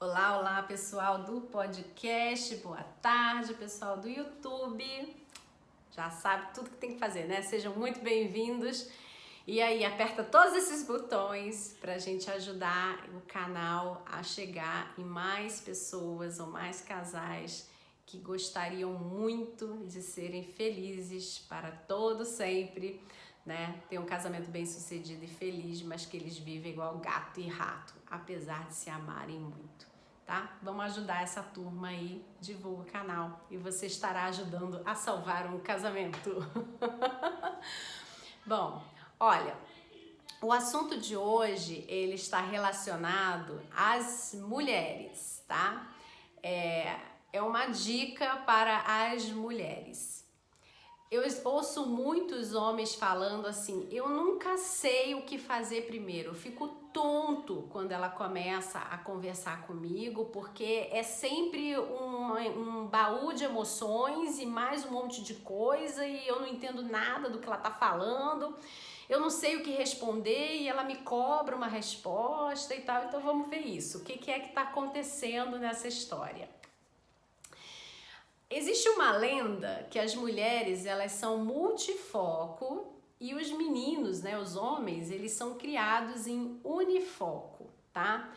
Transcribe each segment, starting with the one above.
Olá, olá pessoal do podcast, boa tarde pessoal do YouTube, já sabe tudo que tem que fazer, né? Sejam muito bem-vindos e aí aperta todos esses botões pra gente ajudar o canal a chegar em mais pessoas ou mais casais que gostariam muito de serem felizes para todo sempre, né? Ter um casamento bem sucedido e feliz, mas que eles vivem igual gato e rato, apesar de se amarem muito, tá? Vamos ajudar essa turma aí, divulga o canal e você estará ajudando a salvar um casamento. Bom, olha, o assunto de hoje, ele está relacionado às mulheres, tá? É uma dica para as mulheres. Eu ouço muitos homens falando assim, eu nunca sei o que fazer primeiro, eu fico tonto quando ela começa a conversar comigo, porque é sempre um baú de emoções e mais um monte de coisa e eu não entendo nada do que ela tá falando, eu não sei o que responder e ela me cobra uma resposta e tal, então vamos ver isso, o que é que tá acontecendo nessa história? Existe uma lenda que as mulheres, elas são multifoco e os meninos, né, os homens, eles são criados em unifoco, tá?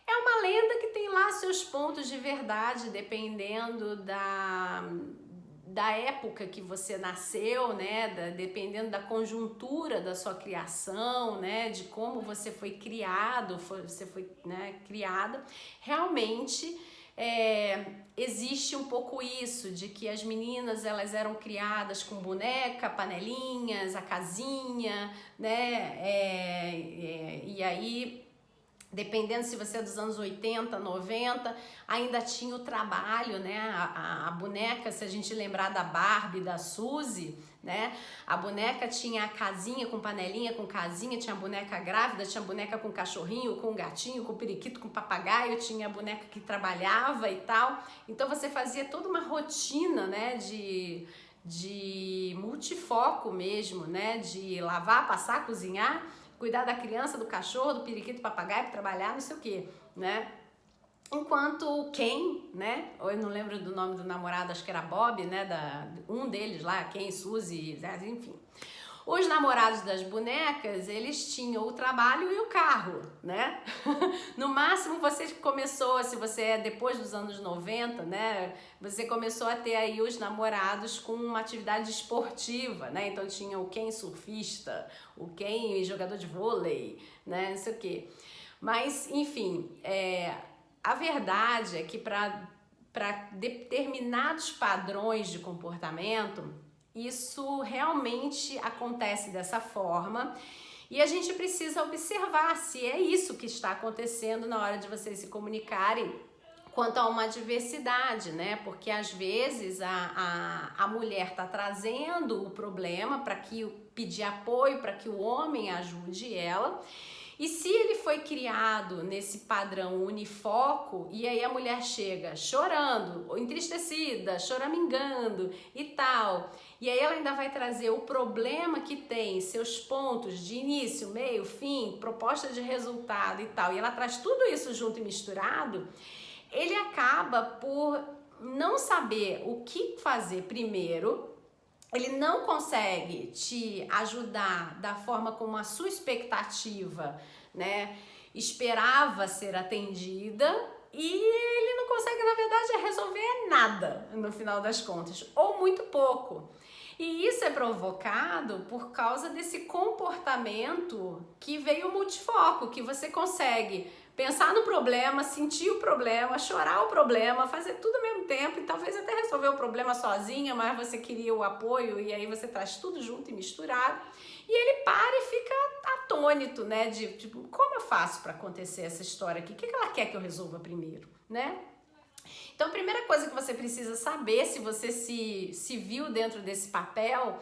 É uma lenda que tem lá seus pontos de verdade, dependendo da época que você nasceu, né, dependendo da conjuntura da sua criação, né, de como você foi criado, você foi, né, criada, realmente existe um pouco isso, de que as meninas elas eram criadas com boneca, panelinhas, a casinha, né, e aí dependendo se você é dos anos 80, 90, ainda tinha o trabalho, né? A boneca, se a gente lembrar da Barbie, da Suzy, né? A boneca tinha a casinha com panelinha, com casinha, tinha a boneca grávida, tinha a boneca com cachorrinho, com gatinho, com periquito, com papagaio, tinha a boneca que trabalhava e tal. Então você fazia toda uma rotina, né? De multifoco mesmo, né? De lavar, passar, cozinhar, cuidar da criança, do cachorro, do periquito, do papagaio, trabalhar, não sei o que, né? Enquanto o Ken, né? Ou eu não lembro do nome do namorado, acho que era Bob, né? Um deles lá, Ken, Suzy, enfim. Os namorados das bonecas, eles tinham o trabalho e o carro, né? No máximo você começou, se você é depois dos anos 90, né? Você começou a ter aí os namorados com uma atividade esportiva, né? Então tinha o Ken surfista, o Ken jogador de vôlei, né? Não sei o quê. Mas, enfim, a verdade é que para determinados padrões de comportamento, isso realmente acontece dessa forma e a gente precisa observar se é isso que está acontecendo na hora de vocês se comunicarem quanto a uma diversidade, né? Porque às vezes a mulher está trazendo o problema para que pedir apoio, para que o homem ajude ela. E se ele foi criado nesse padrão unifoco, e aí a mulher chega chorando, ou entristecida, choramingando e tal, e aí ela ainda vai trazer o problema que tem, seus pontos de início, meio, fim, proposta de resultado e tal, e ela traz tudo isso junto e misturado, ele acaba por não saber o que fazer primeiro. Ele não consegue te ajudar da forma como a sua expectativa, né, esperava ser atendida e ele não consegue, na verdade, resolver nada no final das contas, ou muito pouco. E isso é provocado por causa desse comportamento que veio multifoco, que você consegue pensar no problema, sentir o problema, chorar o problema, fazer tudo ao mesmo tempo e talvez até resolver o problema sozinha, mas você queria o apoio e aí você traz tudo junto e misturado. E ele para e fica atônito, né? De tipo, como eu faço para acontecer essa história aqui? O que ela quer que eu resolva primeiro, né? Então, a primeira coisa que você precisa saber, se você se viu dentro desse papel,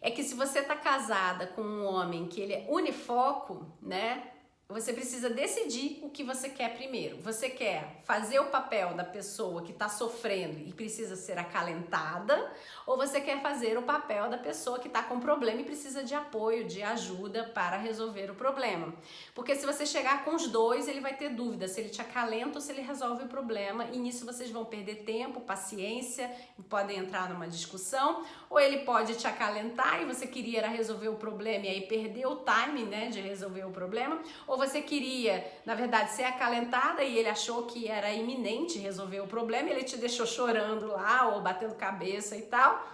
é que se você está casada com um homem que ele é unifoco, né? você precisa decidir o que você quer primeiro. Você quer fazer o papel da pessoa que está sofrendo e precisa ser acalentada, ou você quer fazer o papel da pessoa que está com problema e precisa de apoio, de ajuda para resolver o problema? Porque se você chegar com os dois, ele vai ter dúvida se ele te acalenta ou se ele resolve o problema, e nisso vocês vão perder tempo, paciência, podem entrar numa discussão, ou ele pode te acalentar e você queria era resolver o problema e aí perdeu o time, né, de resolver o problema, ou você queria, na verdade, ser acalentada e ele achou que era iminente resolver o problema e ele te deixou chorando lá ou batendo cabeça e tal,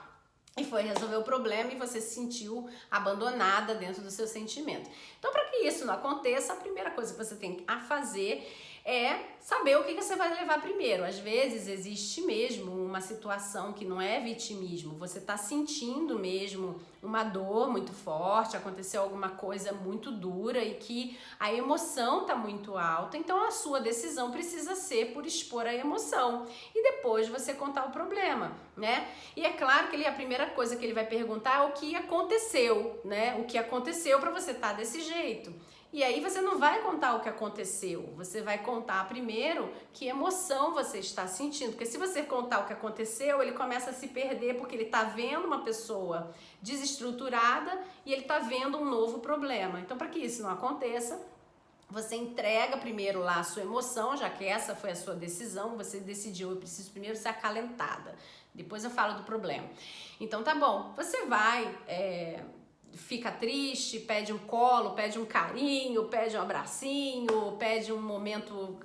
e foi resolver o problema e você se sentiu abandonada dentro do seu sentimento. Então, para que isso não aconteça, a primeira coisa que você tem a fazer é saber o que você vai levar primeiro. Às vezes existe mesmo uma situação que não é vitimismo, você está sentindo mesmo uma dor muito forte, aconteceu alguma coisa muito dura e que a emoção está muito alta, então a sua decisão precisa ser por expor a emoção e depois você contar o problema, né? E é claro que a primeira coisa que ele vai perguntar é o que aconteceu, né? O que aconteceu para você estar desse jeito. E aí você não vai contar o que aconteceu, você vai contar primeiro que emoção você está sentindo, porque se você contar o que aconteceu, ele começa a se perder porque ele está vendo uma pessoa desestruturada e ele está vendo um novo problema. Então, para que isso não aconteça, você entrega primeiro lá a sua emoção, já que essa foi a sua decisão, você decidiu, eu preciso primeiro ser acalentada, depois eu falo do problema. Então tá bom, você vai... fica triste, pede um colo, pede um carinho, pede um abracinho, pede um momento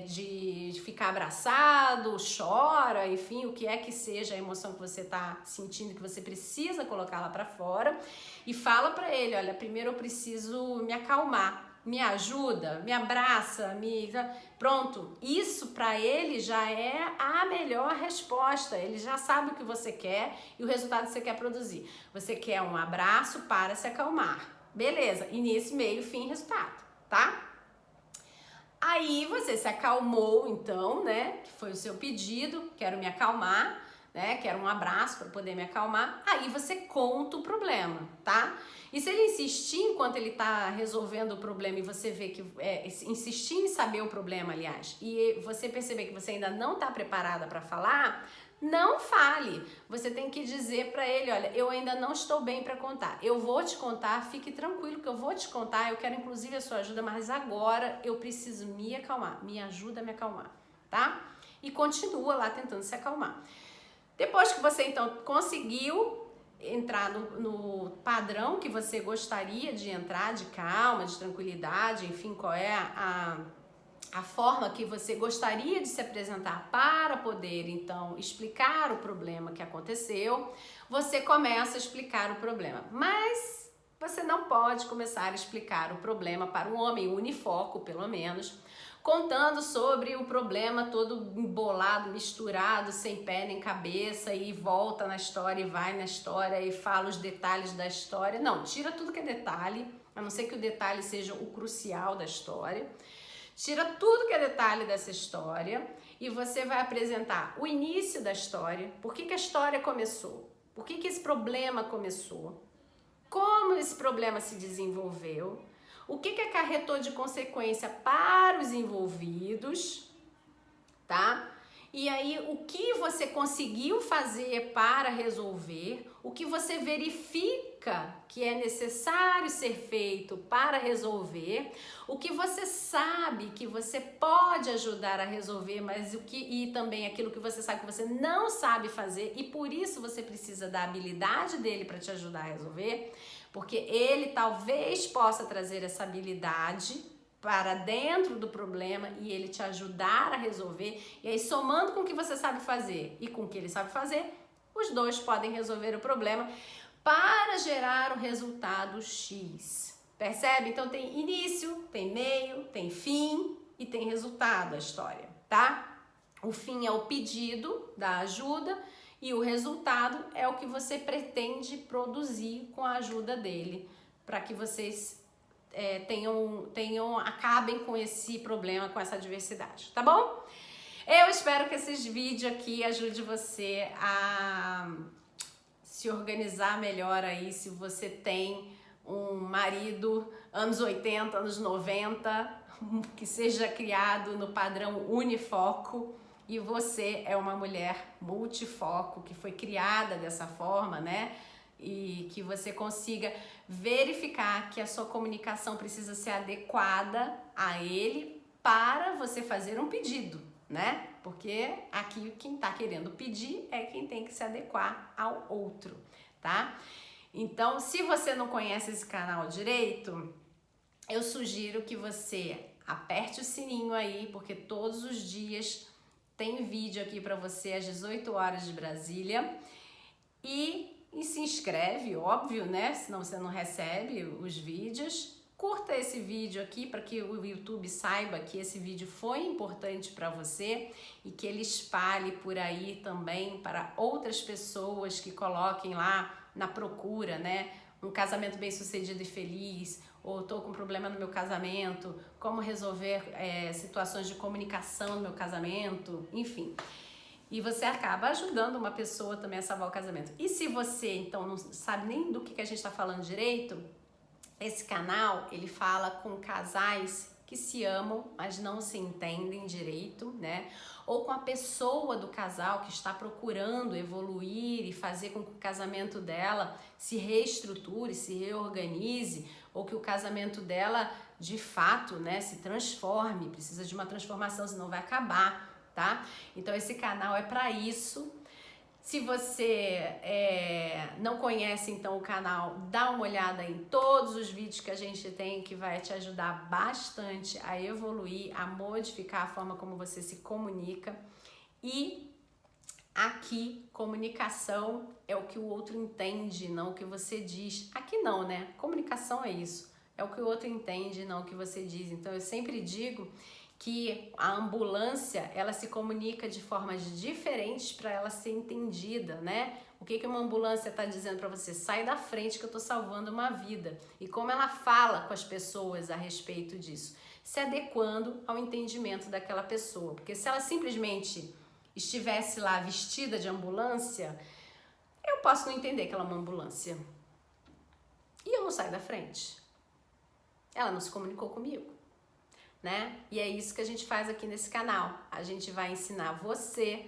de ficar abraçado, chora, enfim, o que é que seja a emoção que você está sentindo, que você precisa colocar lá para fora, e fala para ele, olha, primeiro eu preciso me acalmar, me ajuda, me abraça, pronto, isso para ele já é a melhor resposta, ele já sabe o que você quer e o resultado que você quer produzir. Você quer um abraço para se acalmar, beleza, início, meio, fim, resultado, tá? Aí você se acalmou então, né, que foi o seu pedido, quero me acalmar, né, quero um abraço para poder me acalmar, aí você conta o problema, tá? E se ele insistir enquanto ele tá resolvendo o problema e você vê que, insistir em saber o problema, aliás, e você perceber que você ainda não tá preparada para falar, não fale. Você tem que dizer para ele, olha, eu ainda não estou bem para contar. Eu vou te contar, fique tranquilo que eu vou te contar, eu quero inclusive a sua ajuda, mas agora eu preciso me acalmar, me ajuda a me acalmar, tá? E continua lá tentando se acalmar. Depois que você então conseguiu entrar no padrão que você gostaria de entrar, de calma, de tranquilidade, enfim, qual é a forma que você gostaria de se apresentar para poder, então, explicar o problema que aconteceu, você começa a explicar o problema. Mas você não pode começar a explicar o problema para um homem unifoco, pelo menos, contando sobre o problema todo embolado, misturado, sem pé nem cabeça, e volta na história e vai na história e fala os detalhes da história. Não, tira tudo que é detalhe, a não ser que o detalhe seja o crucial da história. Tira tudo que é detalhe dessa história e você vai apresentar o início da história, por que a história começou, por que esse problema começou, como esse problema se desenvolveu, o que acarretou de consequência para os envolvidos, tá? E aí, o que você conseguiu fazer para resolver, o que você verifica que é necessário ser feito para resolver, o que você sabe que você pode ajudar a resolver, mas e também aquilo que você sabe que você não sabe fazer e por isso você precisa da habilidade dele para te ajudar a resolver, porque ele talvez possa trazer essa habilidade para dentro do problema e ele te ajudar a resolver, e aí somando com o que você sabe fazer e com o que ele sabe fazer, os dois podem resolver o problema para gerar o resultado X. Percebe? Então tem início, tem meio, tem fim e tem resultado a história, tá? O fim é o pedido da ajuda e o resultado é o que você pretende produzir com a ajuda dele, para que vocês acabem com esse problema, com essa adversidade, tá bom? Eu espero que esses vídeos aqui ajudem você a se organizar melhor aí, se você tem um marido anos 80, anos 90, que seja criado no padrão unifoco, e você é uma mulher multifoco, que foi criada dessa forma, né? E que você consiga verificar que a sua comunicação precisa ser adequada a ele para você fazer um pedido, né? Porque aqui quem tá querendo pedir é quem tem que se adequar ao outro, tá? Então, se você não conhece esse canal direito, eu sugiro que você aperte o sininho aí, porque todos os dias tem vídeo aqui para você às 18 horas de Brasília. E se inscreve, óbvio, né? Senão você não recebe os vídeos. Curta esse vídeo aqui para que o YouTube saiba que esse vídeo foi importante para você e que ele espalhe por aí também para outras pessoas que coloquem lá na procura, né? Um casamento bem-sucedido e feliz, ou tô com problema no meu casamento, como resolver situações de comunicação no meu casamento, enfim. E você acaba ajudando uma pessoa também a salvar o casamento. E se você, então, não sabe nem do que a gente está falando direito, esse canal, ele fala com casais que se amam, mas não se entendem direito, né? Ou com a pessoa do casal que está procurando evoluir e fazer com que o casamento dela se reestruture, se reorganize, ou que o casamento dela, de fato, né, se transforme, precisa de uma transformação, senão vai acabar, tá? Então esse canal é para isso. Se você não conhece então o canal, dá uma olhada em todos os vídeos que a gente tem, que vai te ajudar bastante a evoluir, a modificar a forma como você se comunica. E aqui, comunicação é o que o outro entende, não o que você diz. Aqui não, né? Comunicação é isso, é o que o outro entende, não o que você diz. Então eu sempre digo que a ambulância, ela se comunica de formas diferentes para ela ser entendida, né? O que uma ambulância está dizendo para você? Sai da frente que eu estou salvando uma vida. E como ela fala com as pessoas a respeito disso? Se adequando ao entendimento daquela pessoa. Porque se ela simplesmente estivesse lá vestida de ambulância, eu posso não entender que ela é uma ambulância. E eu não saio da frente. Ela não se comunicou comigo. Né? E é isso que a gente faz aqui nesse canal. A gente vai ensinar você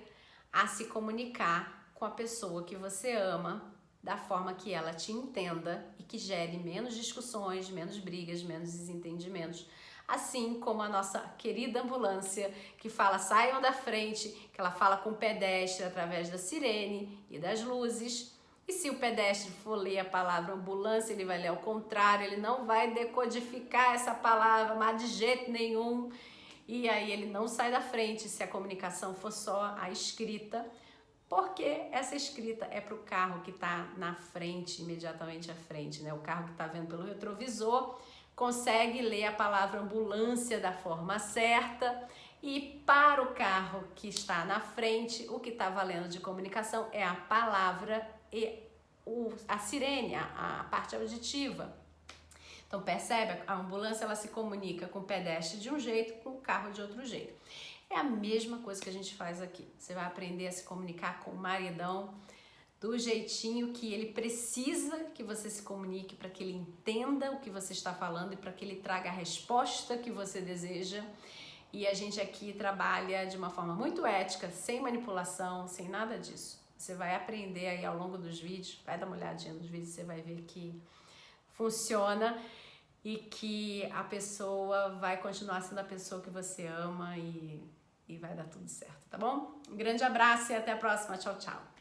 a se comunicar com a pessoa que você ama da forma que ela te entenda e que gere menos discussões, menos brigas, menos desentendimentos. Assim como a nossa querida ambulância que fala saiam da frente, que ela fala com o pedestre através da sirene e das luzes. E se o pedestre for ler a palavra ambulância, ele vai ler ao contrário, ele não vai decodificar essa palavra, mas de jeito nenhum. E aí ele não sai da frente se a comunicação for só a escrita, porque essa escrita é para o carro que está na frente, imediatamente à frente, né? O carro que está vendo pelo retrovisor consegue ler a palavra ambulância da forma certa. E para o carro que está na frente, o que está valendo de comunicação é a palavra e a sirene, a parte auditiva. Então percebe, a ambulância ela se comunica com o pedestre de um jeito, com o carro de outro jeito. É a mesma coisa que a gente faz aqui. Você vai aprender a se comunicar com o maridão do jeitinho que ele precisa que você se comunique, para que ele entenda o que você está falando e para que ele traga a resposta que você deseja. E a gente aqui trabalha de uma forma muito ética, sem manipulação, sem nada disso. Você vai aprender aí ao longo dos vídeos, vai dar uma olhadinha nos vídeos, você vai ver que funciona e que a pessoa vai continuar sendo a pessoa que você ama e vai dar tudo certo, tá bom? Um grande abraço e até a próxima. Tchau, tchau.